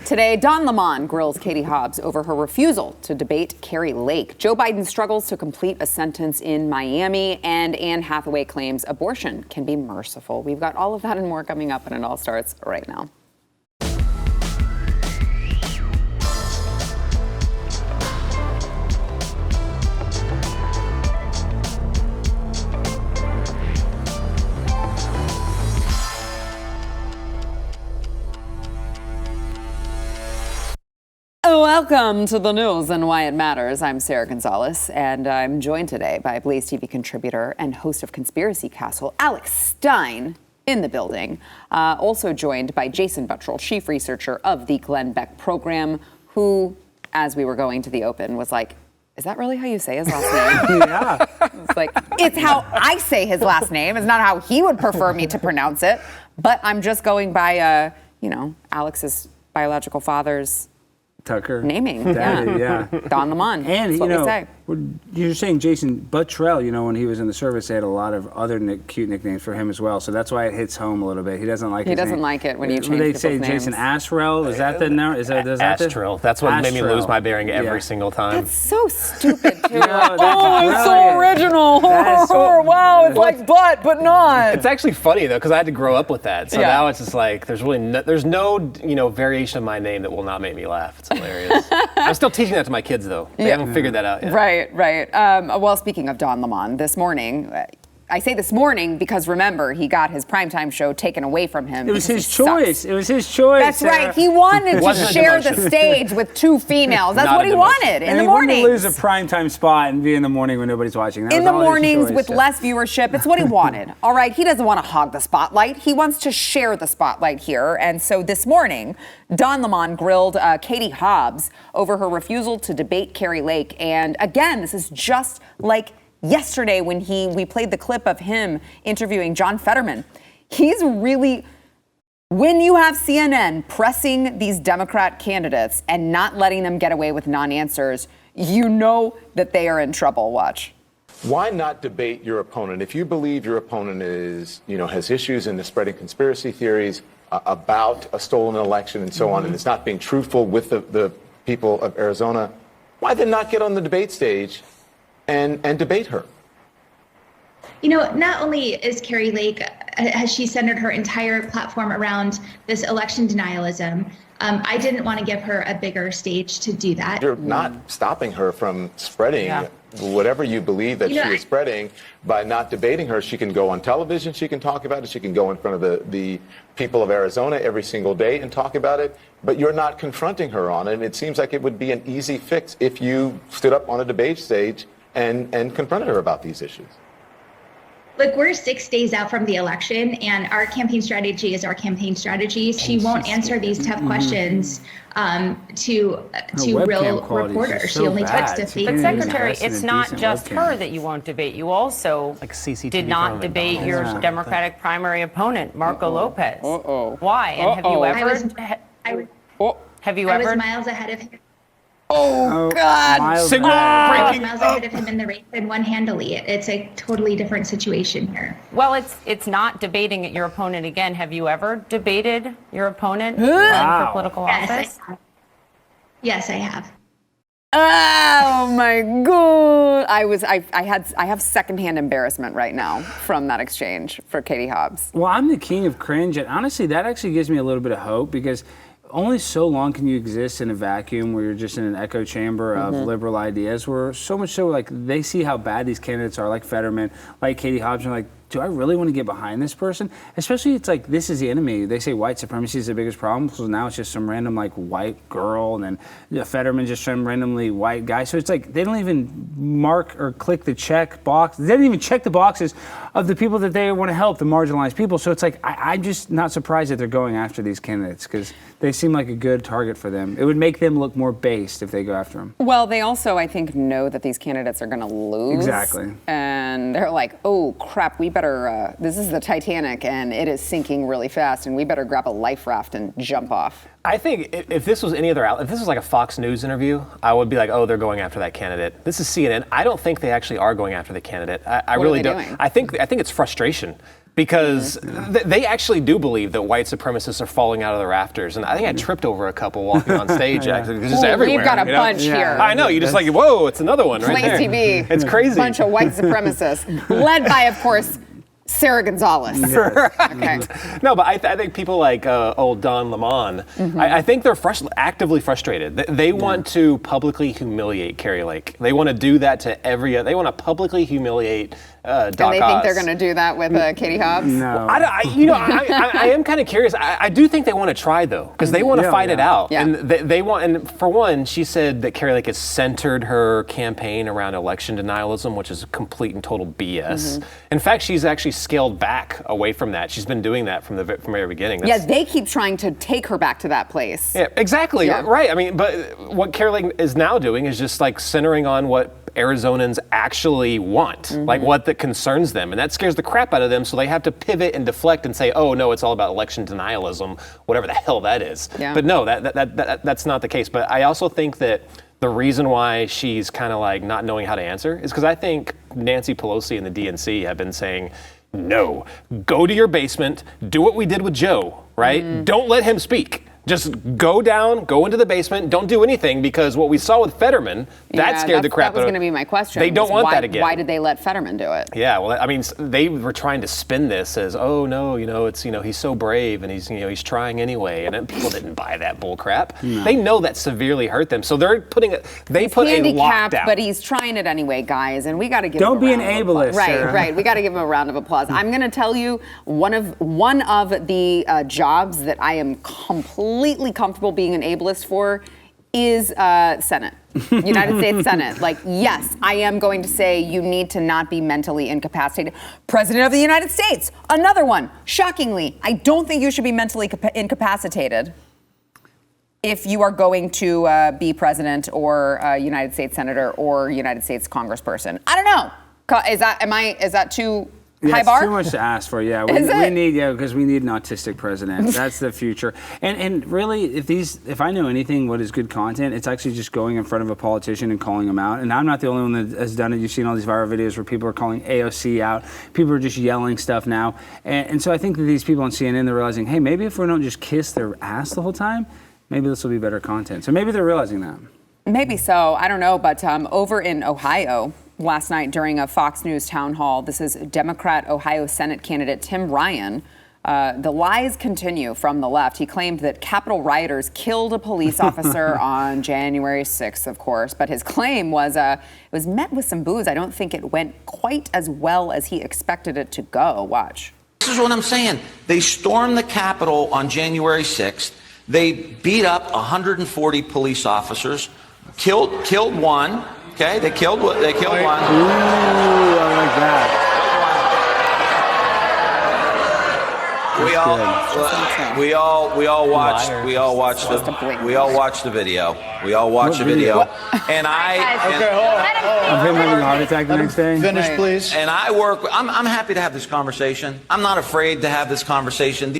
Today, Don Lemon grills Katie Hobbs over her refusal to debate Kari Lake. Joe Biden struggles to complete a sentence in Miami, and Anne Hathaway claims abortion can be merciful. We've got all of that and more coming up, and it all starts right now. Welcome to the news and why it matters. I'm Sarah Gonzalez, and I'm joined today by BlazeTV contributor and host of Conspiracy Castle, Alex Stein, in the building. Also joined by Jason Buttrell, chief researcher of the Glenn Beck program, who, as we were going to the open, was like, is that really how you say his last name? Yeah. It's like, it's how I say his last name. It's not how he would prefer me to pronounce it. But I'm just going by, Alex's biological father's Tucker. naming. Daddy, yeah. Don Lemon. And, That's what we say. You're saying Jason Buttrell, when he was in the service, they had a lot of other cute nicknames for him as well. So that's why it hits home a little bit. He doesn't like his name. Like it when you change They people's say names. Jason Asrell. Is that the number? Astrell. That's what made me lose my bearing every single time. That's so stupid, too. it's so original. Wow, it's like butt, but not. It's actually funny, though, because I had to grow up with that. So now it's just like, there's no variation of my name that will not make me laugh. It's hilarious. I'm still teaching that to my kids, though. They haven't figured that out yet. Right. Well, speaking of Don Lemon, this morning, I say this morning because remember, he got his primetime show taken away from him. It was his choice. It was his choice. That's right. He wanted to share the stage with two females. That's what he wanted in the morning. He wouldn't lose a primetime spot and be in the morning when nobody's watching. In the mornings with less viewership. It's what he wanted. All right. He doesn't want to hog the spotlight. He wants to share the spotlight here. And so this morning, Don Lemon grilled Katie Hobbs over her refusal to debate Kari Lake. And again, this is just like yesterday when we played the clip of him interviewing John Fetterman. He's really, when you have CNN pressing these Democrat candidates and not letting them get away with non-answers, you know that they are in trouble. Watch. Why not debate your opponent? If you believe your opponent has issues in the spreading conspiracy theories about a stolen election and so on, and it's not being truthful with the people of Arizona, why then not get on the debate stage and debate her? Not only is Kari Lake, has she centered her entire platform around this election denialism, I didn't want to give her a bigger stage to do that. You're not stopping her from spreading whatever you believe that she is spreading by not debating her. She can go on television, she can talk about it, she can go in front of the people of Arizona every single day and talk about it, but you're not confronting her on it. And it seems like it would be an easy fix if you stood up on a debate stage and confronted her about these issues. Look, we're 6 days out from the election, and our campaign strategy is our campaign strategy. She won't answer these tough questions to real reporters. She only talks to fake. But Secretary, it's not just her that you won't debate. You also did not debate your Democratic primary opponent, Marco Lopez. Why? And have you ever? I was miles ahead of him. Oh, God. Signal breaking. Miles ahead of him in the race and won handily. It's a totally different situation here. Well, it's not debating your opponent again. Have you ever debated your opponent for political office? Yes, I have. Oh my God! I have secondhand embarrassment right now from that exchange for Katie Hobbs. Well, I'm the king of cringe, and honestly, that actually gives me a little bit of hope because only so long can you exist in a vacuum where you're just in an echo chamber of liberal ideas, where so much so like they see how bad these candidates are, like Fetterman, like Katie Hobbs, and like, do I really want to get behind this person? Especially, it's like, this is the enemy. They say white supremacy is the biggest problem, so now it's just some random like white girl, and then Fetterman just some randomly white guy. So it's like they don't even mark or click the check box. They don't even check the boxes of the people that they want to help, the marginalized people. So it's like, I'm just not surprised that they're going after these candidates because they seem like a good target for them. It would make them look more based if they go after them. Well, they also, I think, know that these candidates are going to lose. Exactly. And they're like, oh, crap, we better, this is the Titanic and it is sinking really fast and we better grab a life raft and jump off. I think if this was any other outlet, if this was like a Fox News interview, I would be like, oh, they're going after that candidate. This is CNN. I don't think they actually are going after the candidate. I really don't. Doing? I think it's frustration. because they actually do believe that white supremacists are falling out of the rafters. And I think I tripped over a couple walking on stage, actually, because it's everywhere. We've got a bunch here. I know, you just like, whoa, it's another one right there. BlazeTV. It's crazy. Bunch of white supremacists, led by, of course, Sarah Gonzalez. Okay. No, but I think people like old Don Lemon, I think they're actively frustrated. They want to publicly humiliate Carrie Lake. They want to do that to they want to publicly humiliate Doc And they Oz. think they're going to do that with Katie Hobbs? No. I am kind of curious. I do think they want to try, though, because they want to fight it out. Yeah. And they want, and for one, she said that Carrie Lake has centered her campaign around election denialism, which is complete and total BS. In fact, she's actually scaled back away from that. She's been doing that from the very beginning. They keep trying to take her back to that place. Yeah, exactly. Yeah. Right. I mean, but what Carrie Lake is now doing is just like centering on what Arizonans actually want, like what that concerns them, and that scares the crap out of them. So they have to pivot and deflect and say, "Oh no, it's all about election denialism, whatever the hell that is." Yeah. But no, that's not the case. But I also think that the reason why she's kind of like not knowing how to answer is because I think Nancy Pelosi and the DNC have been saying, "No, go to your basement, do what we did with Joe, right? Don't let him speak." Just go down, go into the basement, don't do anything, because what we saw with Fetterman, that scared the crap out of them. That was going to be my question. They don't want that again. Why did they let Fetterman do it? Yeah, well, I mean, they were trying to spin this as, oh no, it's, he's so brave and he's trying anyway, and then people didn't buy that bull crap. No. They know that severely hurt them, so they're put a lockdown. But he's trying it anyway, guys, and we got to give Don't him a be an round of ableist. applause. Right. We got to give him a round of applause. I'm going to tell you one of the jobs that I am completely comfortable being an ableist for is Senate. United States Senate. Like, yes, I am going to say you need to not be mentally incapacitated. President of the United States, another one. Shockingly, I don't think you should be mentally incapacitated if you are going to be president or United States Senator or United States Congressperson. I don't know. Is that too high bar? It's too much to ask for. Yeah, we need because we need an autistic president. That's the future. And really, if I know anything, what is good content, it's actually just going in front of a politician and calling them out. And I'm not the only one that has done it. You've seen all these viral videos where people are calling AOC out. People are just yelling stuff now. And so I think that these people on CNN, they're realizing, hey, maybe if we don't just kiss their ass the whole time, maybe this will be better content. So maybe they're realizing that. Maybe so. I don't know. But over in Ohio, last night during a Fox News town hall, this is Democrat Ohio Senate candidate Tim Ryan. The lies continue from the left. He claimed that Capitol rioters killed a police officer on January 6th, of course. But his claim was it was met with some boos. I don't think it went quite as well as he expected it to go. Watch. This is what I'm saying. They stormed the Capitol on January 6th. They beat up 140 police officers, killed one. Okay, they killed one. Ooh, I like that. We all watched the video. We all watched the video. And of him having a heart attack the next day. Finish, please. And I'm happy to have this conversation. I'm not afraid to have this conversation.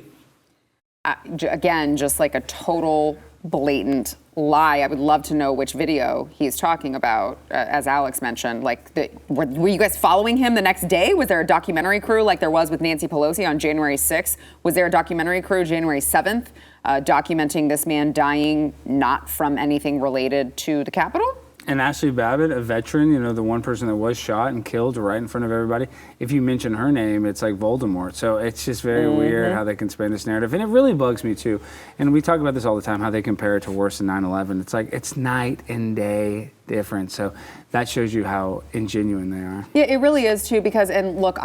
Again, just like a total blatant lie. I would love to know which video he's talking about, as Alex mentioned. Were you guys following him the next day? Was there a documentary crew like there was with Nancy Pelosi on January 6th? Was there a documentary crew January 7th documenting this man dying not from anything related to the Capitol? And Ashley Babbitt, a veteran, the one person that was shot and killed right in front of everybody, if you mention her name, it's like Voldemort. So it's just very weird how they can spin this narrative. And it really bugs me, too. And we talk about this all the time, how they compare it to worse than 9/11. It's like, it's night and day difference. So that shows you how ingenuine they are. Yeah, it really is, too, because, and look,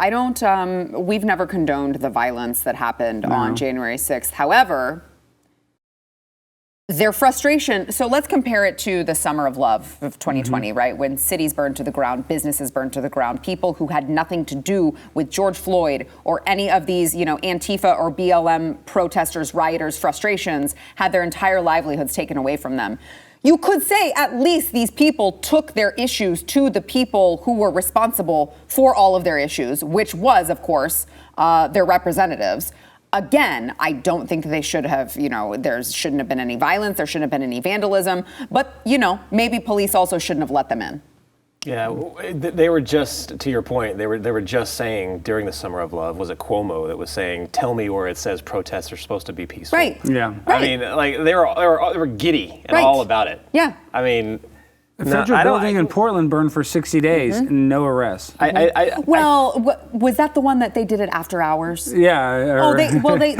we've never condoned the violence that happened on January 6th. However, their frustration, so let's compare it to the summer of love of 2020, right? When cities burned to the ground, businesses burned to the ground, people who had nothing to do with George Floyd or any of these, Antifa or BLM protesters, rioters, frustrations, had their entire livelihoods taken away from them. You could say at least these people took their issues to the people who were responsible for all of their issues, which was, of course, their representatives. Again, I don't think they should have, there shouldn't have been any violence, there shouldn't have been any vandalism, but, maybe police also shouldn't have let them in. Yeah, they were just, to your point, they were just saying during the Summer of Love, was it Cuomo that was saying, tell me where it says protests are supposed to be peaceful. Right. Yeah. I mean, like they were giddy and all about it. Yeah. I mean, The federal building in Portland burned for 60 days and no arrests. Was that the one that they did it after hours? Yeah.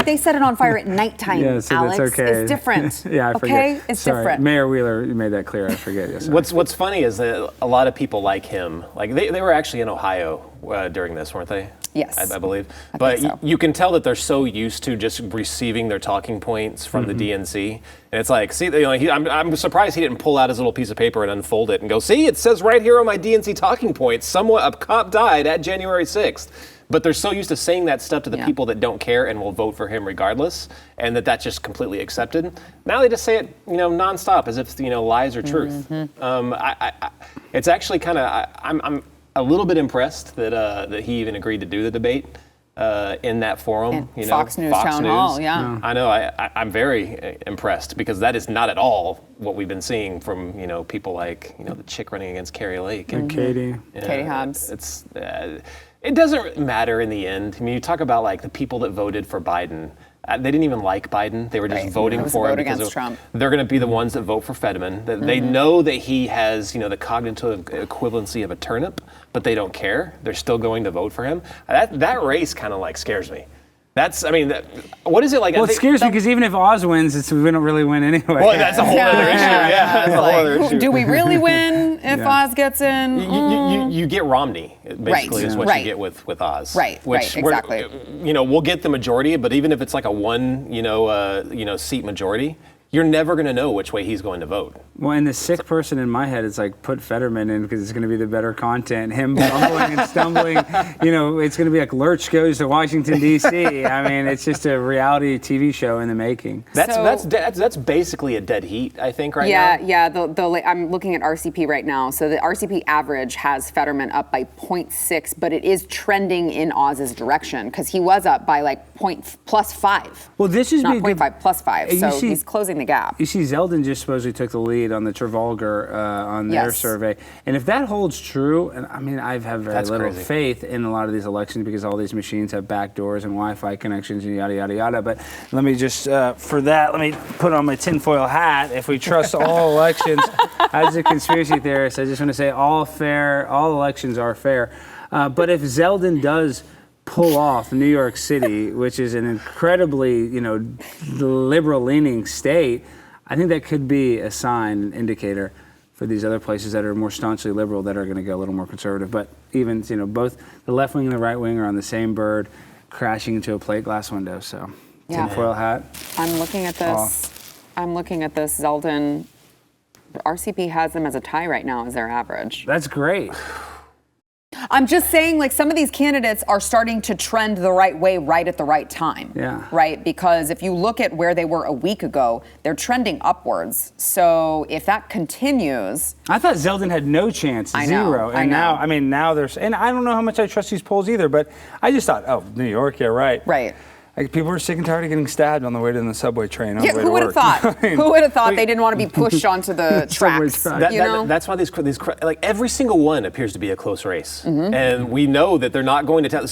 They set it on fire at nighttime, Yeah, so Alex. that's okay. It's different. Yeah, I forget. Okay? It's Sorry. different. Mayor Wheeler made that clear. I forget. Yes. What's funny is that a lot of people like him. Like they were actually in Ohio during this, weren't they? Yes. I believe. I But think so. you can tell that they're so used to just receiving their talking points from the DNC. And it's like, see, I'm surprised he didn't pull out his little piece of paper and unfold it and go, see, it says right here on my DNC talking points, a cop died at January 6th. But they're so used to saying that stuff to the people that don't care and will vote for him regardless, and that's just completely accepted. Now they just say it, nonstop, as if lies are truth. It's actually kind of I'm a little bit impressed that he even agreed to do the debate in that forum. Fox News Town Hall, yeah. I know. I'm very impressed because that is not at all what we've been seeing from people like the chick running against Carrie Lake And Katie. Katie Hobbs. It's it doesn't matter in the end. I mean, you talk about like the people that voted for Biden. They didn't even like Biden. They were just voting for him because Trump. They're going to be the ones that vote for Fetterman. They know that he has, the cognitive equivalency of a turnip, but they don't care. They're still going to vote for him. That race kind of like scares me. What is it like? Well, it scares me because even if Oz wins, we don't really win anyway. Well, that's a whole other issue. Yeah, that's a whole other issue. Do we really win if Oz gets in? You get Romney, basically, is what you get with Oz. Right, exactly. We'll get the majority, but even if it's like a one, seat majority, you're never going to know which way he's going to vote. Well, and the sick person in my head is like, put Fetterman in because it's going to be the better content. Him bumbling and stumbling, it's going to be like Lurch goes to Washington, D.C. I mean, it's just a reality TV show in the making. That's basically a dead heat, I think, now. Yeah. I'm looking at RCP right now. So the RCP average has Fetterman up by 0.6, but it is trending in Oz's direction because he was up by like plus 5. Well, this is not 0.5, plus 5. So he's closing the gap. You see, Zeldin just supposedly took the lead on the Trafalgar on their survey. And if that holds true, and I mean, I have very little faith in a lot of these elections because all these machines have back doors and Wi-Fi connections and yada, yada, yada. But let me just, for that, let me put on my tinfoil hat. If we trust all elections, as a conspiracy theorist, I just want to say all elections are fair. But if Zeldin does pull off New York City, which is an incredibly, liberal-leaning state, I think that could be a sign, an indicator for these other places that are more staunchly liberal that are going to go a little more conservative. But even, both the left wing and the right wing are on the same bird, crashing into a plate glass window. So, tinfoil hat. I'm looking at this. Zeldin, RCP has them as a tie right now as their average. That's great. I'm just saying, like, some of these candidates are starting to trend the right way right at the right time. Yeah. Right? Because if you look at where they were a week ago, they're trending upwards. So if that continues. I thought Zeldin had no chance, zero. And now there's, and I don't know how much I trust these polls either, but I just thought, New York, yeah, right. Right. Like, people are sick and tired of getting stabbed on the way to the subway train. Yeah, who would have thought? Who would have thought they didn't want to be pushed onto the tracks? That's why these like every single one appears to be a close race, and we know that they're not going to tell.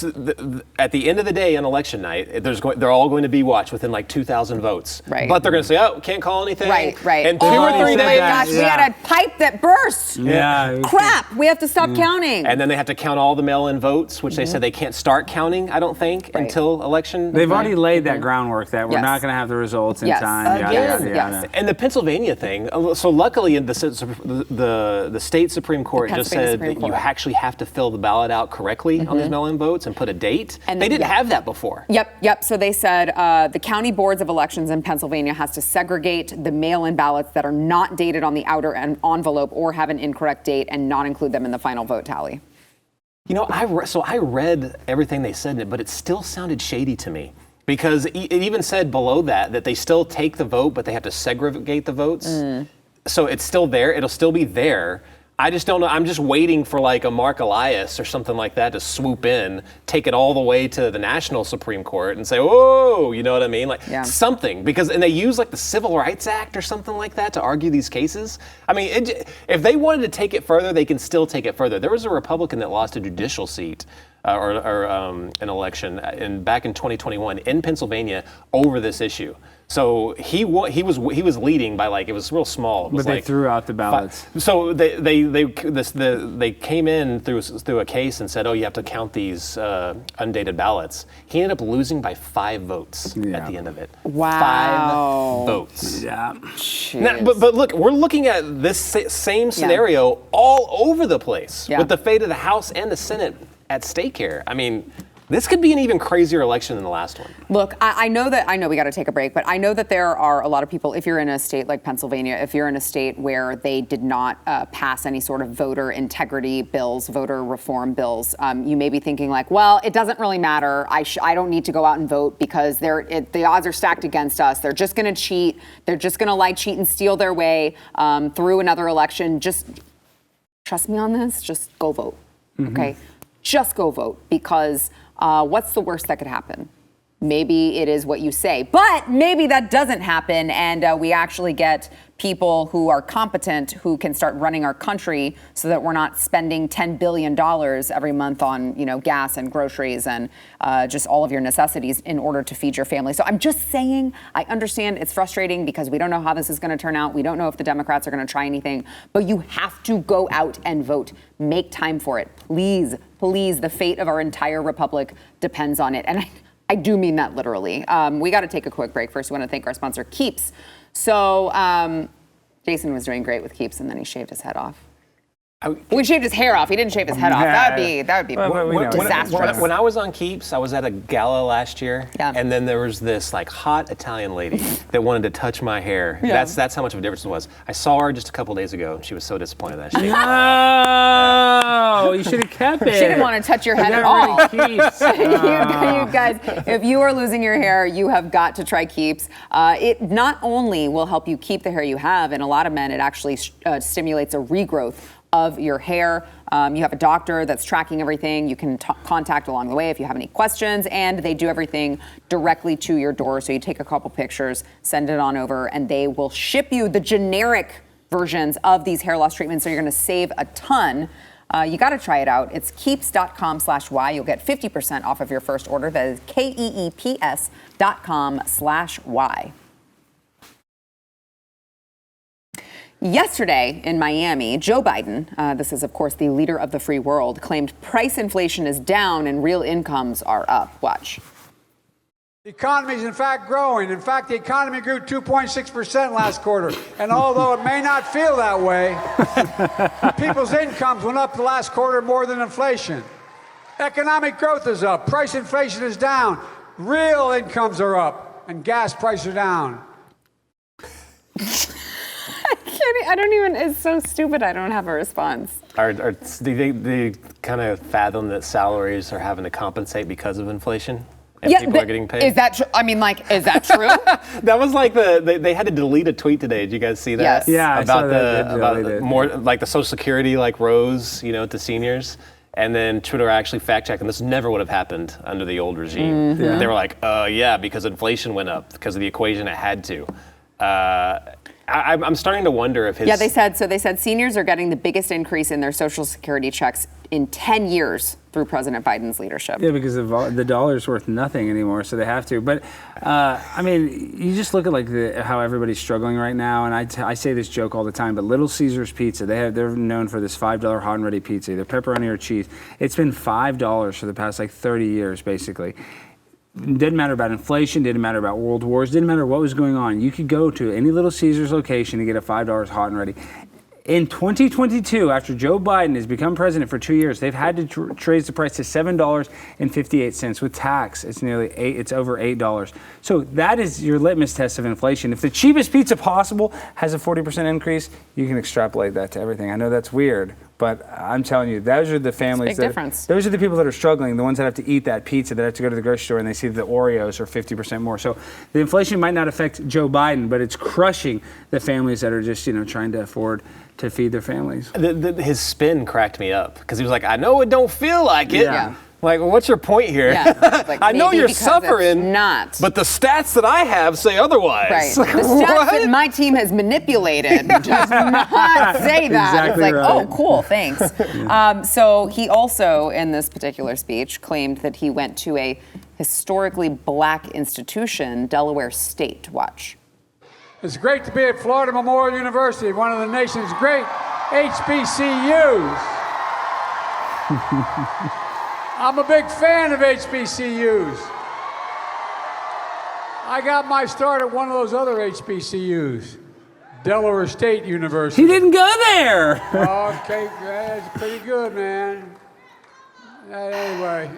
At the end of the day, on election night, they're all going to be watched within like 2,000 votes. Right. But they're going to say, "Oh, can't call anything." Right. And 2 or 3 days. Gosh, we had a pipe that burst. Yeah. Crap. We have to stop counting. And then they have to count all the mail-in votes, which they said they can't start counting. I don't think until election. They've already laid that groundwork that we're not going to have the results in time. Yes. And the Pennsylvania thing. So luckily, the state Supreme Court just said that you actually have to fill the ballot out correctly on these mail-in votes and put a date. And they didn't have that before. Yep. So they said the county boards of elections in Pennsylvania has to segregate the mail-in ballots that are not dated on the outer envelope or have an incorrect date and not include them in the final vote tally. I read everything they said in it, but it still sounded shady to me. Because it even said below that they still take the vote, but they have to segregate the votes. So it's still there. It'll still be there. I just don't know. I'm just waiting for like a Mark Elias or something like that to swoop in, take it all the way to the national Supreme Court and say, "Whoa," you know what I mean? Like something, and they use like the Civil Rights Act or something like that to argue these cases. I mean, if they wanted to take it further, they can still take it further. There was a Republican that lost a judicial seat or an election back in 2021 in Pennsylvania over this issue. So he was leading by like, it was real small. It was but they like threw out the ballots. So they came in through a case and said, oh, you have to count these undated ballots. He ended up losing by 5 votes at the end of it. Wow. 5 votes. Yeah. Now, but look, we're looking at this same scenario all over the place with the fate of the House and the Senate at stake here. I mean, this could be an even crazier election than the last one. Look, I know we got to take a break, but I know that there are a lot of people, if you're in a state like Pennsylvania, if you're in a state where they did not pass any sort of voter integrity bills, voter reform bills, you may be thinking like, well, it doesn't really matter. I don't need to go out and vote because the odds are stacked against us. They're just going to cheat. They're just going to lie, cheat, and steal their way through another election. Just trust me on this. Just go vote, okay? Just go vote, because what's the worst that could happen? Maybe it is what you say, but maybe that doesn't happen, and we actually get people who are competent who can start running our country so that we're not spending $10 billion every month on, gas and groceries and just all of your necessities in order to feed your family. So I'm just saying, I understand it's frustrating because we don't know how this is going to turn out. We don't know if the Democrats are going to try anything, but you have to go out and vote. Make time for it. Please, please, the fate of our entire republic depends on it. And I do mean that literally. We got to take a quick break. First, we want to thank our sponsor, Keeps. So Jason was doing great with Keeps, and then he shaved his head off. We shaved his hair off. He didn't shave his head off. That would be disastrous. When I was on Keeps, I was at a gala last year, and then there was this like hot Italian lady that wanted to touch my hair. Yeah. That's how much of a difference it was. I saw her just a couple days ago, and she was so disappointed that she. No, you should have kept it. She didn't want to touch your head at all. You guys, if you are losing your hair, you have got to try Keeps. It not only will help you keep the hair you have, in a lot of men, it actually stimulates a regrowth of your hair. You have a doctor that's tracking everything. You can contact along the way if you have any questions, and they do everything directly to your door. So you take a couple pictures, send it on over, and they will ship you the generic versions of these hair loss treatments. So you're going to save a ton. You got to try it out. It's keeps.com/Y. You'll get 50% off of your first order. That is KEEPS.com/Y. Yesterday in Miami, Joe Biden, this is, of course, the leader of the free world, claimed price inflation is down and real incomes are up. Watch. The economy is, in fact, growing. In fact, the economy grew 2.6% last quarter. And although it may not feel that way, people's incomes went up the last quarter more than inflation. Economic growth is up. Price inflation is down. Real incomes are up. And gas prices are down. I don't even, it's so stupid I don't have a response. Do they kind of fathom that salaries are having to compensate because of inflation? And people are getting paid? Is that true? I mean, like, is that true? That was like they had to delete a tweet today. Did you guys see that? Yes. Yeah, about more like the Social Security rose, to seniors. And then Twitter actually fact-checked, and this never would have happened under the old regime. Mm-hmm. They were like, yeah, because inflation went up, because of the equation it had to. I'm starting to wonder if his... Yeah, they said seniors are getting the biggest increase in their Social Security checks in 10 years through President Biden's leadership. Yeah, because the dollar's worth nothing anymore, so they have to. But, I mean, you just look at how everybody's struggling right now, and I say this joke all the time, but Little Caesars Pizza, they're known for this $5 hot and ready pizza, either pepperoni or cheese. It's been $5 for the past 30 years, basically. Didn't matter about inflation, didn't matter about world wars, didn't matter what was going on. You could go to any Little Caesars location and get a $5 hot and ready. In 2022, after Joe Biden has become president for 2 years, they've had to raise the price to $7.58 with tax. It's it's over $8. So that is your litmus test of inflation. If the cheapest pizza possible has a 40% increase, you can extrapolate that to everything. I know that's weird, But I'm telling you, those are the families big difference. Those are the people that are struggling, the ones that have to eat that pizza, that have to go to the grocery store and they see the Oreos are 50% more. So the inflation might not affect Joe Biden, but it's crushing the families that are just, trying to afford to feed their families. His spin cracked me up because he was like, I know it don't feel like it. Yeah. Like, well, what's your point here? Yeah. Like, I know maybe you're because suffering, it's not. but the stats that I have say otherwise. Right. Like, The stats what? that my team has manipulated does not say that. Exactly It's like, right. oh, cool, thanks. So he also, in this particular speech, claimed that he went to a historically black institution, Delaware State. Watch. It's great to be at Florida Memorial University, one of the nation's great HBCUs. I'm a big fan of HBCUs. I got my start at one of those other HBCUs, Delaware State University. He didn't go there. Okay, that's pretty good, man. Anyway.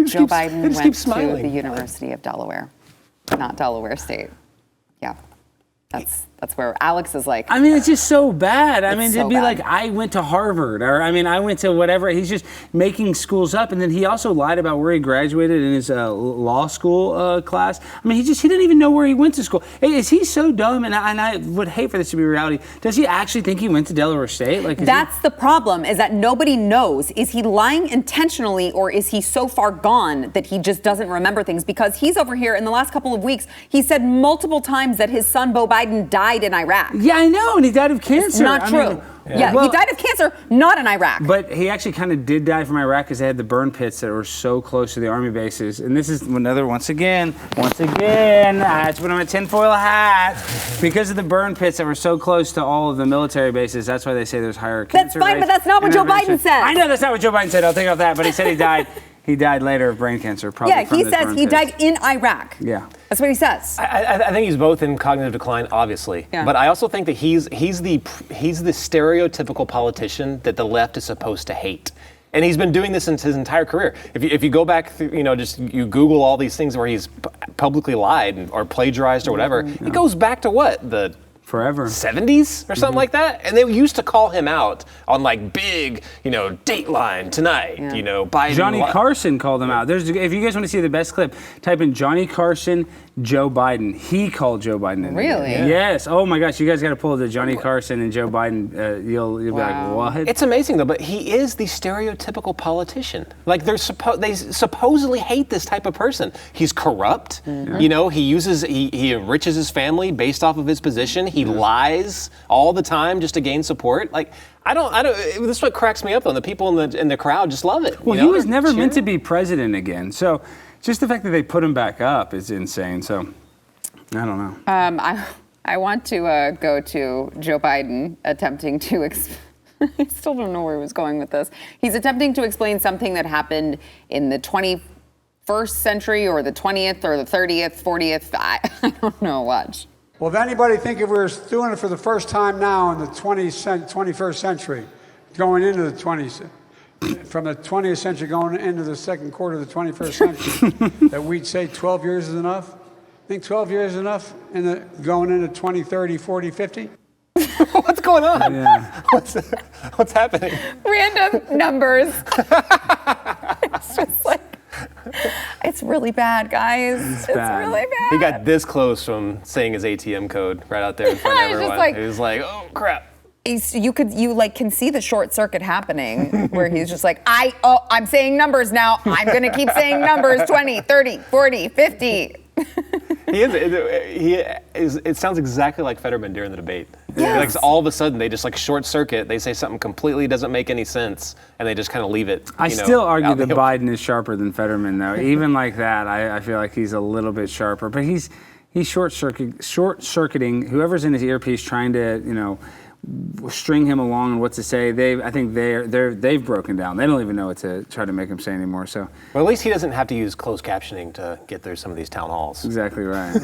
Joe Biden keeps went to smiling. the University of Delaware, not Delaware State. Yeah, that's where Alex is like. I mean, it's just so bad. I It's mean, so to be bad. like, I went to Harvard, or I went to whatever. He's just making schools up, and then he also lied about where he graduated in his law school class. I mean, he didn't even know where he went to school. Is he so dumb? And I would hate for this to be reality. Does he actually think he went to Delaware State? Like, That's the problem, is that nobody knows. Is he lying intentionally, or is he so far gone that he just doesn't remember things? Because he's over here in the last couple of weeks, he said multiple times that his son, Beau Biden, died in Iraq. Yeah, I know, and he died of cancer. It's not true. He died of cancer, not in Iraq. But he actually kind of did die from Iraq because they had the burn pits that were so close to the army bases. And this is another, once again, I had to put on a tinfoil hat. Because of the burn pits that were so close to all of the military bases, that's why they say there's higher cancer That's fine, rates but that's not what and Joe everything. Biden said. I know that's not what Joe Biden said. I'll take off that. But he said he died. He died later of brain cancer, probably. Yeah, from he the says burn he pits. died in Iraq. Yeah. That's what he says. I think he's both in cognitive decline, obviously. Yeah. But I also think that he's the stereotypical politician that the left is supposed to hate. And he's been doing this since his entire career. If you go back through, you Google all these things where he's publicly lied or plagiarized or whatever, it goes back to what? The Forever. 70s or something like that? And they used to call him out on like big, Dateline Tonight, Biden. Johnny Carson called him out. If you guys want to see the best clip, type in Johnny Carson, Joe Biden. He called Joe Biden in. Really? Yeah. Yes. Oh my gosh, you guys got to pull the Johnny Carson and Joe Biden. You'll be like, what? It's amazing though, but he is the stereotypical politician. Like they supposedly hate this type of person. He's corrupt. Mm-hmm. He enriches his family based off of his position. He lies all the time just to gain support. Like I don't. This is what cracks me up though. The people in the crowd just love it. Well, he was never meant to be president again. So just the fact that they put him back up is insane. So I don't know. I want to go to Joe Biden attempting to. I still don't know where he was going with this. He's attempting to explain something that happened in the 21st century or the 20th or the 30th, 40th. I don't know. Watch. Well, if anybody think if we're doing it for the first time now in the 21st century, going into the 20th, from the 20th century going into the second quarter of the 21st century, that we'd say 12 years is enough? Think 12 years is enough going into 20, 30, 40, 50? What's going on? Yeah. What's happening? Random numbers. It's just like, it's really bad, guys. It's bad. really bad. He got this close from saying his ATM code right out there in front of It's just everyone. like- He was like, oh crap. You can see the short circuit happening where he's just like, I'm saying numbers now. I'm going to keep saying numbers, 20, 30, 40, 50. It sounds exactly like Fetterman during the debate. Yes. Like all of a sudden they just like short circuit. They say something completely doesn't make any sense, and they just kind of leave it. I still argue out that the- Biden is sharper than Fetterman, though. Even like that, I feel like he's a little bit sharper. But he's short-circuiting whoever's in his earpiece, trying to string him along and what to say. I think they've broken down. They don't even know what to try to make him say anymore. So Well, at least he doesn't have to use closed captioning to get through some of these town halls. exactly right.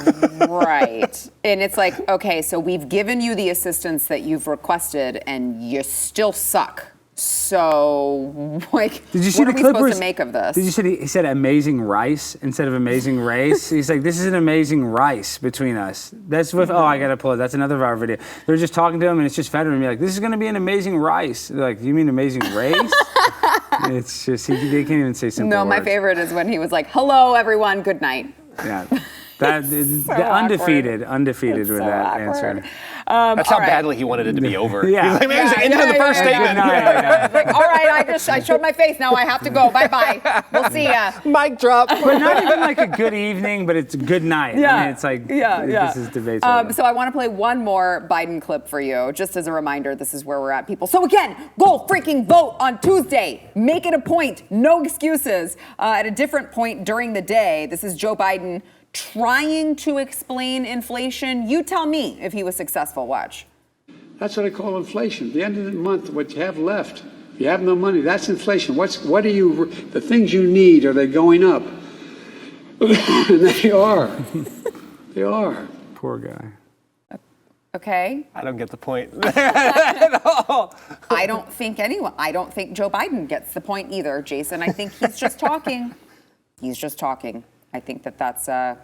Right. And it's like, okay, so we've given you the assistance that you've requested and you still suck. So, like, did you see what the are we Clippers? supposed to make of this? Did you see he said amazing rice instead of amazing race? He's like, this is an amazing rice between us. That's with, I got to pull it. That's another viral video. They're just talking to him, and it's just veteran. Like, this is going to be an amazing rice. They're like, you mean amazing race? It's just, they can't even say simple No, my words. favorite is when he was like, hello, everyone, good night. Yeah. That So undefeated It's with so that awkward. answer. That's how all right. badly he wanted it to be over. Yeah. He's like, man, it's the end of the first statement. Like, all right, I showed my face. Now I have to go. Bye-bye. We'll see ya. Mic drop. But not even like a good evening, but it's a good night. Yeah. I mean, it's like, this is debates. So I want to play one more Biden clip for you, just as a reminder, this is where we're at, people. So again, go freaking vote on Tuesday. Make it a point. No excuses. At a different point during the day, this is Joe Biden trying to explain inflation. You tell me if he was successful. Watch. That's what I call inflation. At the end of the month, what you have left, if you have no money, that's inflation. What are you, the things you need, are they going up? And they are. They are. Poor guy. Okay. I don't get the point. I don't think Joe Biden gets the point either, Jason. I think he's just talking. He's just talking. I think that's I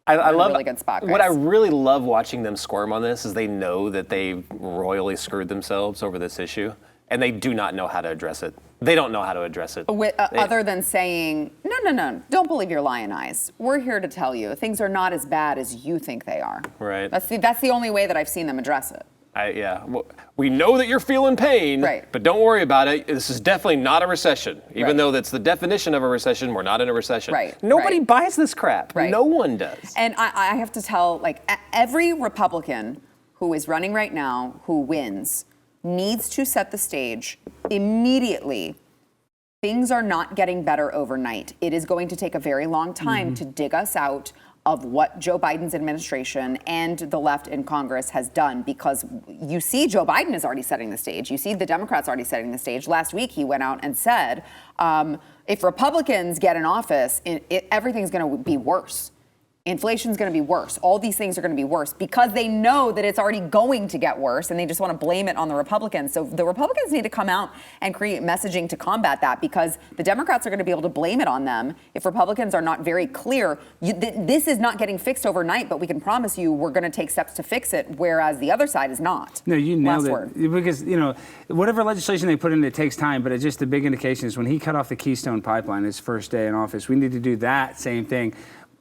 love a really good spot, what I guys. really love watching them squirm on this is they know that they royally screwed themselves over this issue, and they do not know how to address it. They don't know how to address it. Other than saying, no, don't believe your lion eyes. We're here to tell you things are not as bad as you think they are. Right. That's the only way that I've seen them address it. Well, we know that you're feeling pain, Right. but don't worry about it. This is definitely not a recession. Even Right. though that's the definition of a recession, we're not in a recession. Right, Nobody right. buys this crap. Right. No one does. And I have to tell, every Republican who is running right now who wins needs to set the stage immediately. Things are not getting better overnight. It is going to take a very long time to dig us out of what Joe Biden's administration and the left in Congress has done, because you see Joe Biden is already setting the stage. You see the Democrats already setting the stage. Last week, he went out and said, if Republicans get in office, everything's going to be worse. Inflation's going to be worse. All these things are going to be worse because they know that it's already going to get worse, and they just want to blame it on the Republicans. So the Republicans need to come out and create messaging to combat that, because the Democrats are going to be able to blame it on them if Republicans are not very clear. This is not getting fixed overnight, but we can promise you we're going to take steps to fix it, whereas the other side is not. No, you nailed Last it. word. Because, whatever legislation they put in, it takes time, but it's just the big indication is when he cut off the Keystone Pipeline his first day in office, we need to do that same thing.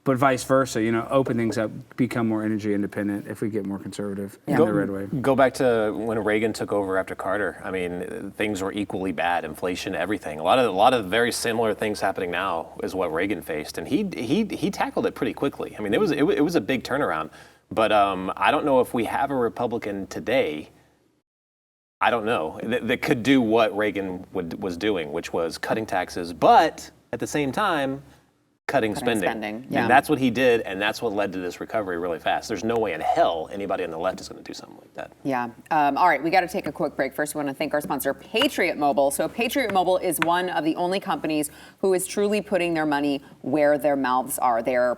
But vice versa, open things up, become more energy independent if we get more conservative in the red wave. Go back to when Reagan took over after Carter. I mean, things were equally bad, inflation, everything. A lot of very similar things happening now is what Reagan faced, and he tackled it pretty quickly. I mean, it was a big turnaround. But I don't know if we have a Republican today. I don't know that could do what Reagan was doing, which was cutting taxes, but at the same time, cutting spending. Yeah. And that's what he did, and that's what led to this recovery really fast. There's no way in hell anybody on the left is going to do something like that. Yeah. All right, we got to take a quick break. First, we want to thank our sponsor, Patriot Mobile. So Patriot Mobile is one of the only companies who is truly putting their money where their mouths are. They're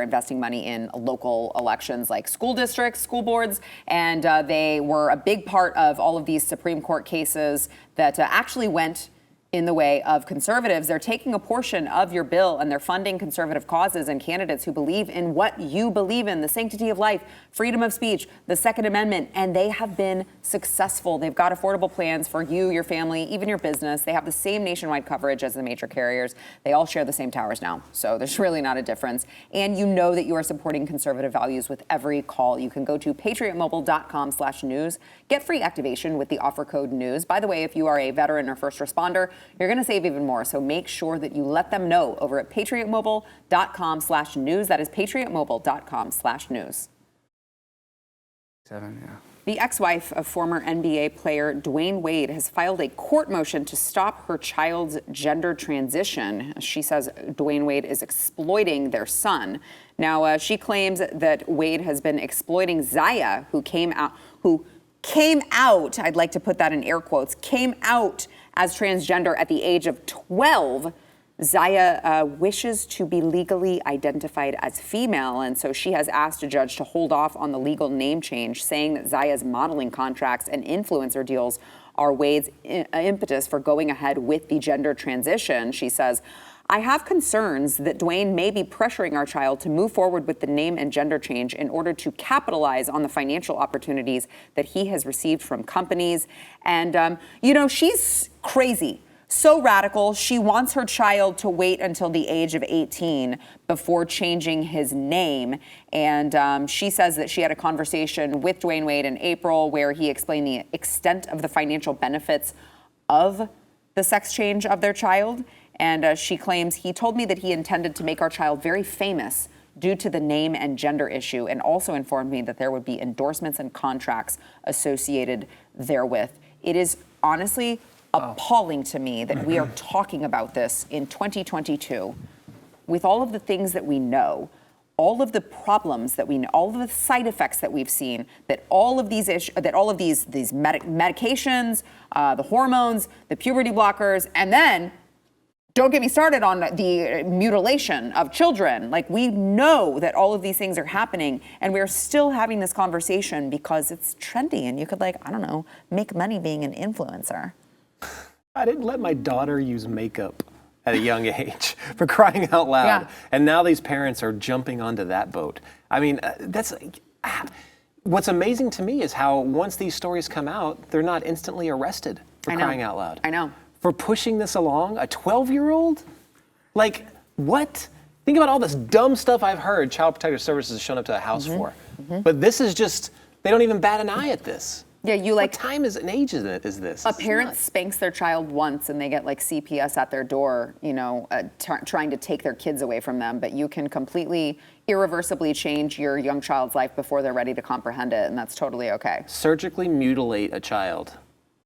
investing money in local elections like school districts, school boards, and they were a big part of all of these Supreme Court cases that actually went in the way of conservatives. They're taking a portion of your bill and they're funding conservative causes and candidates who believe in what you believe in, the sanctity of life, freedom of speech, the Second Amendment, and they have been successful. They've got affordable plans for you, your family, even your business. They have the same nationwide coverage as the major carriers. They all share the same towers now, so there's really not a difference. And you know that you are supporting conservative values with every call. You can go to patriotmobile.com/news. Get free activation with the offer code NEWS. By the way, if you are a veteran or first responder, you're going to save even more. So make sure that you let them know over at patriotmobile.com/news. That is patriotmobile.com/news. The ex-wife of former NBA player Dwayne Wade has filed a court motion to stop her child's gender transition. She says Dwayne Wade is exploiting their son. Now, she claims that Wade has been exploiting Zaya, who came out, I'd like to put that in air quotes, came out as transgender at the age of 12. Zaya wishes to be legally identified as female, and so she has asked a judge to hold off on the legal name change, saying that Zaya's modeling contracts and influencer deals are Wade's impetus for going ahead with the gender transition. She says, I have concerns that Dwayne may be pressuring our child to move forward with the name and gender change in order to capitalize on the financial opportunities that he has received from companies. And, she's crazy. So radical. She wants her child to wait until the age of 18 before changing his name. And she says that she had a conversation with Dwayne Wade in April where he explained the extent of the financial benefits of the sex change of their child. And she claims he told me that he intended to make our child very famous due to the name and gender issue, and also informed me that there would be endorsements and contracts associated therewith. It is honestly appalling to me that we are talking about this in 2022 with all of the things that we know, all of the problems that we know, all of the side effects that we've seen, that all of these medications, the hormones, the puberty blockers, and then don't get me started on the mutilation of children. Like, we know that all of these things are happening, and we're still having this conversation because it's trendy and you could, make money being an influencer. I didn't let my daughter use makeup at a young age, for crying out loud. Yeah. And now these parents are jumping onto that boat. I mean, what's amazing to me is how once these stories come out, they're not instantly arrested for crying out loud. I know. For pushing this along, a 12-year-old? Like, what? Think about all this dumb stuff I've heard Child Protective Services has shown up to a house for. But this is just, they don't even bat an eye at this. Yeah, what time is an age is this? A parent spanks their child once and they get CPS at their door, trying to take their kids away from them. But you can completely, irreversibly change your young child's life before they're ready to comprehend it, and that's totally okay. Surgically mutilate a child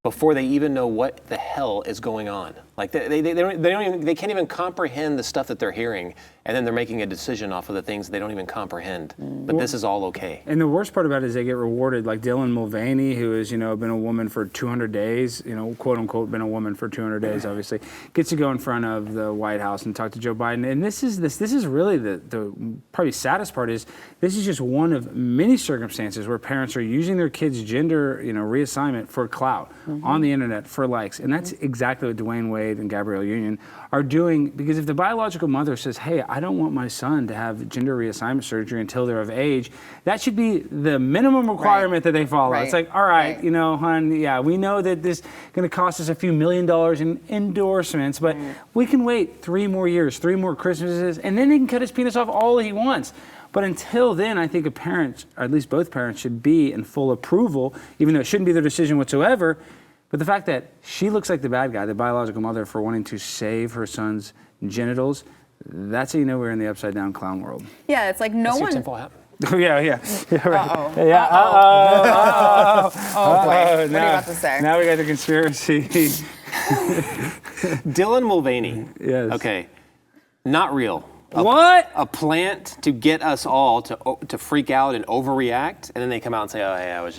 before they even know what the hell is going on. Like they can't even comprehend the stuff that they're hearing, and then they're making a decision off of the things they don't even comprehend. But this is all okay. And the worst part about it is they get rewarded, like Dylan Mulvaney, who has, been a woman for 200 days, quote unquote, been a woman for 200 days, obviously, gets to go in front of the White House and talk to Joe Biden. And this is really the probably saddest part is this is just one of many circumstances where parents are using their kids' gender, reassignment for clout on the internet for likes. And that's exactly what Dwayne Wade and Gabrielle Union are doing, because if the biological mother says, hey, I don't want my son to have gender reassignment surgery until they're of age, that should be the minimum requirement that they follow. It's like, all right, hon, yeah, we know that this is going to cost us a few $1 million in endorsements, but we can wait 3 more years, 3 more Christmases, and then he can cut his penis off all he wants. But until then, I think a parent, or at least both parents, should be in full approval, even though it shouldn't be their decision whatsoever. But the fact that she looks like the bad guy, the biological mother, for wanting to save her son's genitals, that's how you know we're in the upside down clown world. Yeah, it's like no one. Right. Yeah, right. Uh-oh. Yeah. Uh-oh. Oh boy. What are you about to say? Now we got the conspiracy. Dylan Mulvaney. Yes. Okay. Not real. What? A plant to get us all to freak out and overreact, and then they come out and say, "Oh, hey, I was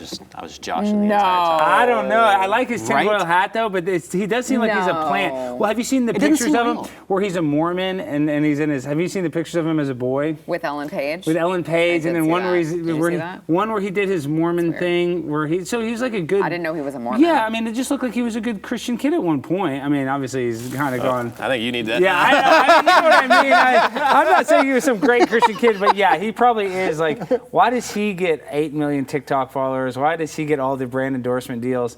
joshing the entire time." I don't know. I like his tinfoil hat though, but he does seem like he's a plant. Well, have you seen the pictures of him where he's a Mormon and he's in his? Have you seen the pictures of him as a boy with Ellen Page? With Ellen Page, and then one that. where he did his Mormon thing, where he was like a good. I didn't know he was a Mormon. Yeah, I mean, it just looked like he was a good Christian kid at one point. I mean, obviously he's kind of gone. I think you need that. Yeah, I know what I mean. I'm not saying he was some great Christian kid, but yeah, he probably is. Like, why does he get 8 million TikTok followers? Why does he get all the brand endorsement deals?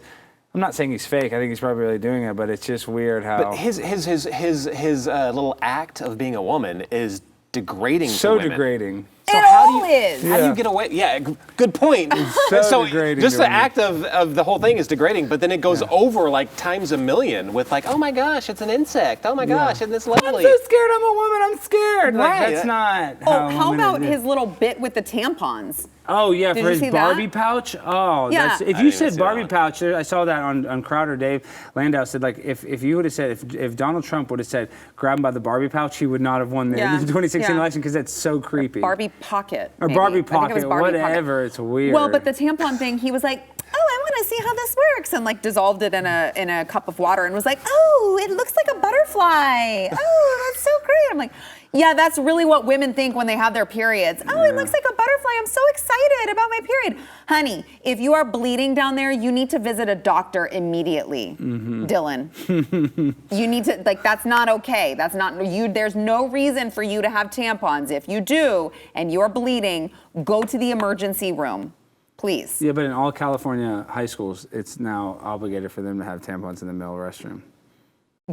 I'm not saying he's fake. I think he's probably really doing it, but it's just weird how. But his little act of being a woman is degrading. So to women. Degrading. So how do you get away? Yeah, good point. So degrading just to the women. act of the whole thing is degrading, but then it goes over like times a million with like, oh my gosh, it's an insect. Oh my gosh, isn't this lovely? I'm so scared. I'm a woman. I'm scared. Like, Right. that's not. How about his little bit with the tampons? Oh yeah, Did for you his see Barbie that? pouch. Oh, Yeah. that's, if I you didn't said see Barbie that pouch, I saw that on Crowder. Dave Landau said like if you would have said if Donald Trump would have said grab him by the Barbie pouch, he would not have won the 2016 election because that's so creepy. Barbie pocket. Or maybe. Barbie I think it was pocket, Barbie whatever. It's weird. Well, but the tampon thing, he was like, oh, I want to see how this works, and like dissolved it in a cup of water and was like, oh, it looks like a butterfly. Oh, that's so great. I'm like, Yeah, that's really what women think when they have their periods. Oh, it looks like a butterfly. I'm so excited about my period. Honey, if you are bleeding down there, you need to visit a doctor immediately. Dylan. You need to, that's not okay. That's not, there's no reason for you to have tampons. If you do, and you're bleeding, go to the emergency room. Please. Yeah, but in all California high schools, it's now obligated for them to have tampons in the male restroom.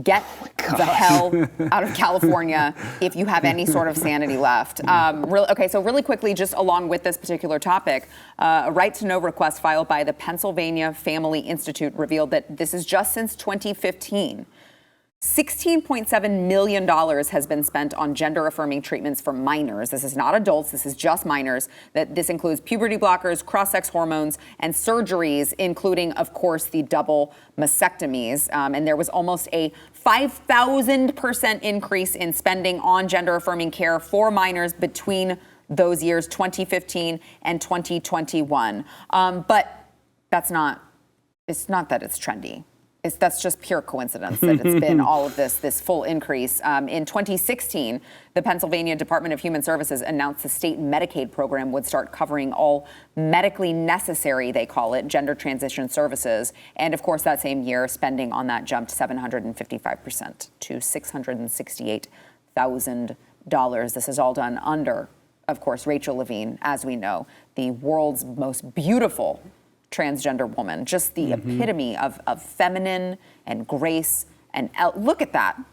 Get the hell out of California if you have any sort of sanity left. So really quickly, just along with this particular topic, a right to know request filed by the Pennsylvania Family Institute revealed that this is just since 2015. $16.7 million has been spent on gender-affirming treatments for minors. This is not adults, this is just minors. This includes puberty blockers, cross-sex hormones, and surgeries, including, of course, the double mastectomies. And there was almost a 5,000% increase in spending on gender-affirming care for minors between those years, 2015 and 2021. But it's not that it's trendy. That's just pure coincidence that it's been all of this full increase. In 2016, the Pennsylvania Department of Human Services announced the state Medicaid program would start covering all medically necessary, they call it, gender transition services. And of course, that same year, spending on that jumped 755% to $668,000. This is all done under, of course, Rachel Levine, as we know, the world's most beautiful transgender woman, just the epitome of feminine and grace. And look at that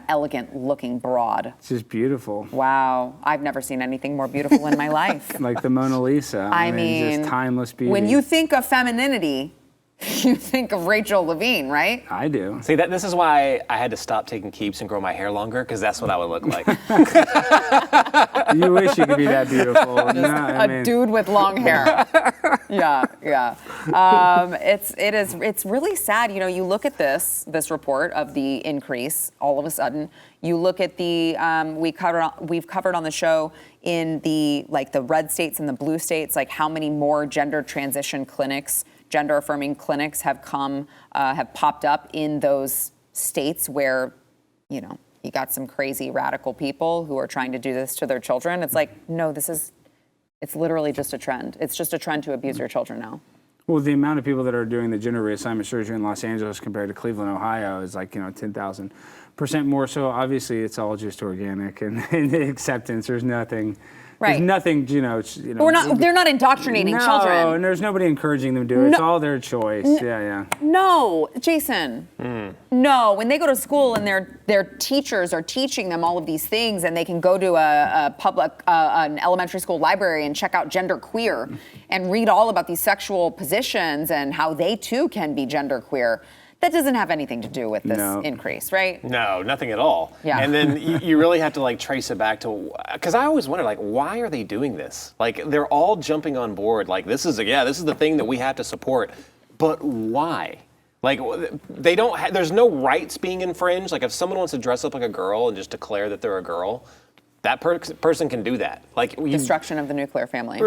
elegant looking broad. It's just beautiful. Wow. I've never seen anything more beautiful in my life. Like the Mona Lisa. I mean, just timeless beauty. When you think of femininity, you think of Rachel Levine, right? I do. See, this is why I had to stop taking keeps and grow my hair longer, because that's what I would look like. You wish you could be that beautiful. A dude with long hair. Yeah. It's really sad. You know, you look at this report of the increase all of a sudden. You look at the we've covered on the show in the red states and the blue states, like how many more gender transition clinics, gender affirming clinics have popped up in those states where, you got some crazy radical people who are trying to do this to their children. It's like, no, it's literally just a trend. It's just a trend to abuse your children now. Well, the amount of people that are doing the gender reassignment surgery in Los Angeles compared to Cleveland, Ohio is 10,000% more. So obviously it's all just organic and acceptance. There's nothing. Right. There's nothing, they're not indoctrinating children. No, and there's nobody encouraging them to do it. It's all their choice. Yeah. No, Jason. No, when they go to school and their teachers are teaching them all of these things, and they can go to an elementary school library and check out Gender Queer and read all about these sexual positions and how they too can be gender queer. That doesn't have anything to do with this increase, right? No, nothing at all. Yeah. And then you really have to trace it back to, because I always wonder, why are they doing this? They're all jumping on board. This is the thing that we have to support. But why? They don't. There's no rights being infringed. If someone wants to dress up like a girl and just declare that they're a girl, that person can do that. Destruction of the nuclear family.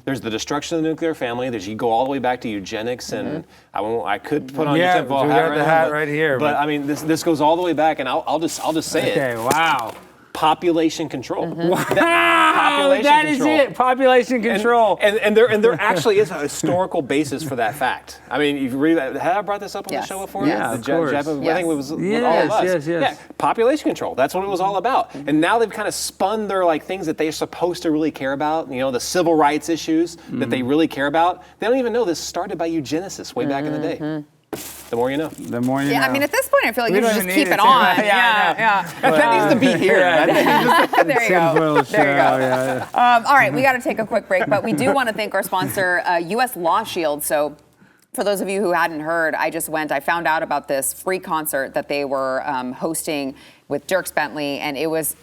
There's the destruction of the nuclear family. You go all the way back to eugenics, and I could put on your tinfoil hat right here. But I mean, this goes all the way back, and I'll just say it. Okay. Wow. Population control. Wow, that is it. Population control. And there actually is a historical basis for that fact. I mean, you read that. Have I brought this up on the show before? Yeah, of course. I think it was with all of us. Yes. Yeah, population control. That's what it was all about. And now they've kind of spun their things that they're supposed to really care about. The civil rights issues that they really care about. They don't even know this started by eugenicists way back in the day. The more you know. The more you know. Yeah, I mean, at this point, I feel like you should just keep it on. Yeah. That needs to be here. There you go. All right, we got to take a quick break, but we do want to thank our sponsor, U.S. Law Shield. So for those of you who hadn't heard, I found out about this free concert that they were hosting with Dierks Bentley, and it was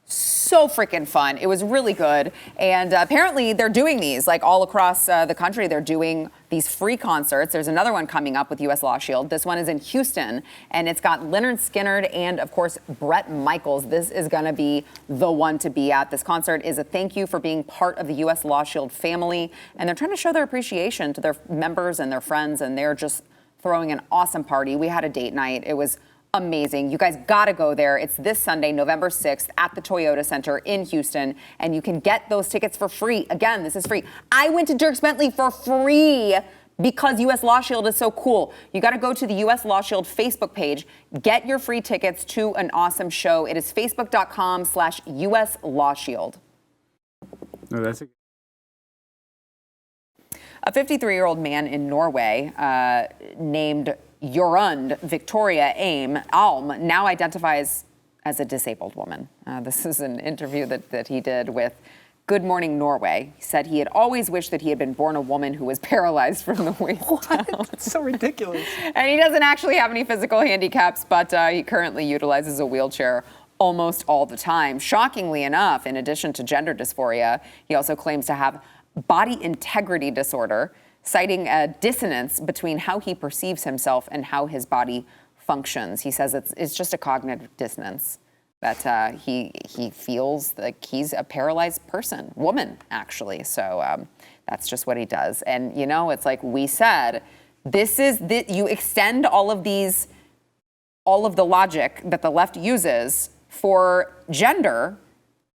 so freaking fun. It was really good. And apparently they're doing these all across the country. They're doing these free concerts. There's another one coming up with U.S. Law Shield. This one is in Houston, and it's got Lynyrd Skynyrd and, of course, Bret Michaels. This is going to be the one to be at. This concert is a thank you for being part of the U.S. Law Shield family, and they're trying to show their appreciation to their members and their friends, and they're just throwing an awesome party. We had a date night. It was amazing. You guys got to go there. It's this Sunday, November 6th at the Toyota Center in Houston, and you can get those tickets for free. Again, this is free. I went to Dierks Bentley for free because US Law Shield is so cool. You got to go to the US Law Shield Facebook page, get your free tickets to an awesome show. It is facebook.com/US Law Shield. No, that's A 53-year-old man in Norway named Jorund Victoria Alm now identifies as a disabled woman. This is an interview that he did with Good Morning Norway. He said he had always wished that he had been born a woman who was paralyzed from the waist down. That's so ridiculous. And he doesn't actually have any physical handicaps, but he currently utilizes a wheelchair almost all the time. Shockingly enough, in addition to gender dysphoria, he also claims to have body integrity disorder, citing a dissonance between how he perceives himself and how his body functions. He says it's just a cognitive dissonance, that he feels like he's a paralyzed woman, actually. So that's just what he does. And, you know, it's like we said, you extend all of the logic that the left uses for gender.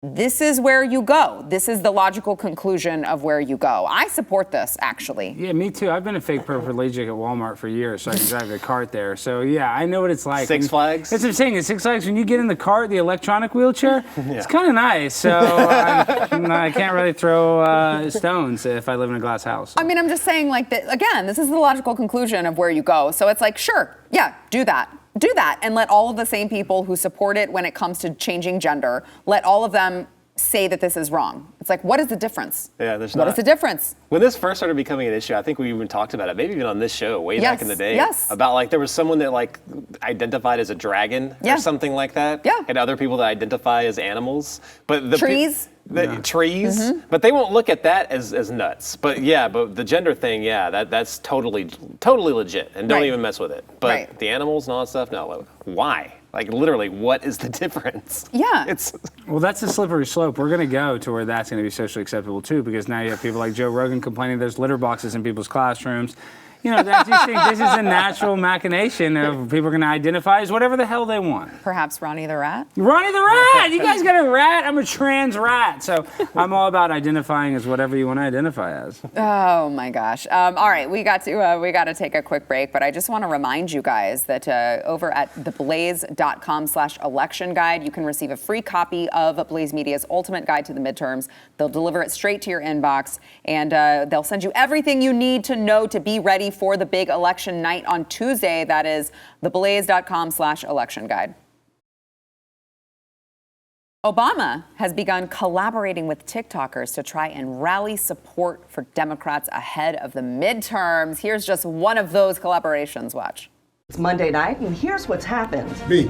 This is where you go. This is the logical conclusion of where you go. I support this, actually. Yeah, me too. I've been a fake paraplegic at Walmart for years, so I can drive the cart there. So, yeah, I know what it's like. Six Flags? That's what I'm saying. At Six Flags, when you get in the cart, the electronic wheelchair, it's kind of nice. So I can't really throw stones if I live in a glass house. So. I mean, I'm just saying, like, again, this is the logical conclusion of where you go. So it's like, sure, yeah, do that. Do that and let all of the same people who support it when it comes to changing gender, let all of them say that this is wrong. It's like, what is the difference? Yeah, there's not. What is the difference? When this first started becoming an issue, I think we even talked about it, maybe even on this show way back in the day. Yes. About like there was someone that like identified as a dragon or something like that. Yeah. And other people that identify as animals. But the trees. Trees, but they won't look at that as nuts. But yeah, but the gender thing, that's totally legit, and don't even mess with it. But the animals and all that stuff, no. Why? Like literally, what is the difference? Yeah, well, that's a slippery slope. We're going to go to where that's going to be socially acceptable too, because now you have people like Joe Rogan complaining there's litter boxes in people's classrooms. You know, I just think this is a natural machination of people are going to identify as whatever the hell they want. Perhaps Ronnie the Rat? Ronnie the Rat! You guys got a rat? I'm a trans rat. So I'm all about identifying as whatever you want to identify as. Oh my gosh. All right, we got to take a quick break, but I just want to remind you guys that over at theblaze.com/election guide, you can receive a free copy of Blaze Media's Ultimate Guide to the Midterms. They'll deliver it straight to your inbox, and they'll send you everything you need to know to be ready for the big election night on Tuesday. That is theblaze.com/election guide. Obama has begun collaborating with TikTokers to try and rally support for Democrats ahead of the midterms. Here's just one of those collaborations. Watch. It's Monday night, and here's what's happened. B,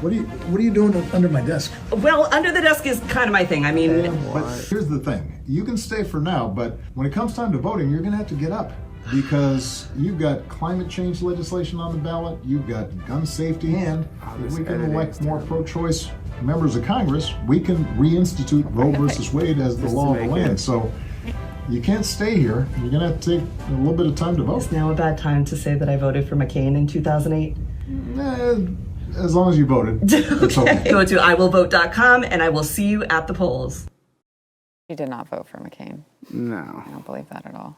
what are you doing under my desk? Well, under the desk is kind of my thing. I mean, but here's the thing. You can stay for now, but when it comes time to voting, you're going to have to get up. Because you've got climate change legislation on the ballot, you've got gun safety, and if we can elect more pro-choice members of Congress, we can reinstitute Roe versus Wade as the law of the land. So you can't stay here. You're going to have to take a little bit of time to vote. Is now a bad time to say that I voted for McCain in 2008? As long as you voted. It's okay. Go to iwillvote.com, and I will see you at the polls. She did not vote for McCain. No. I don't believe that at all.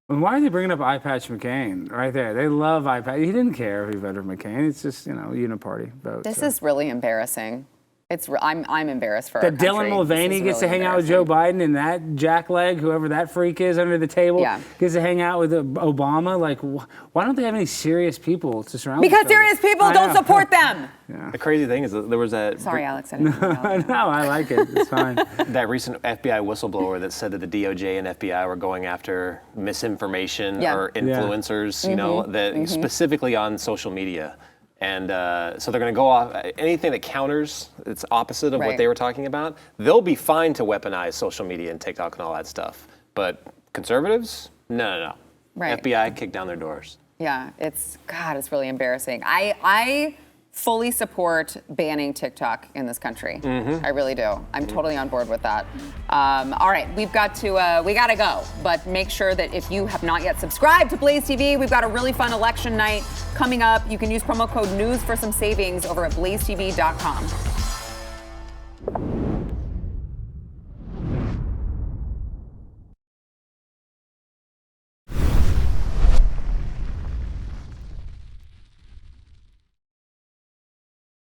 And why are they bringing up Eye Patch McCain right there? They love Eye Patch. He didn't care if he voted for McCain. It's just, uniparty vote. This is really embarrassing. I'm embarrassed for that Dylan Mulvaney gets to hang out with Joe Biden, and that jackleg, whoever that freak is under the table, gets to hang out with Obama. Like, why don't they have any serious people to surround Because serious people don't support them. Yeah. The crazy thing is that there was that... Sorry, Alex. I didn't No, I like it. It's fine. That recent FBI whistleblower that said that the DOJ and FBI were going after misinformation or influencers, that specifically on social media. And so they're going to go off anything that counters, it's opposite of what they were talking about. They'll be fine to weaponize social media and TikTok and all that stuff. But conservatives, no. Right. FBI kick down their doors. Yeah, it's really embarrassing. I fully support banning TikTok in this country. I really do. I'm totally on board with that. All right, we gotta go. But make sure that if you have not yet subscribed to Blaze TV, we've got a really fun election night coming up. You can use promo code NEWS for some savings over at blazetv.com.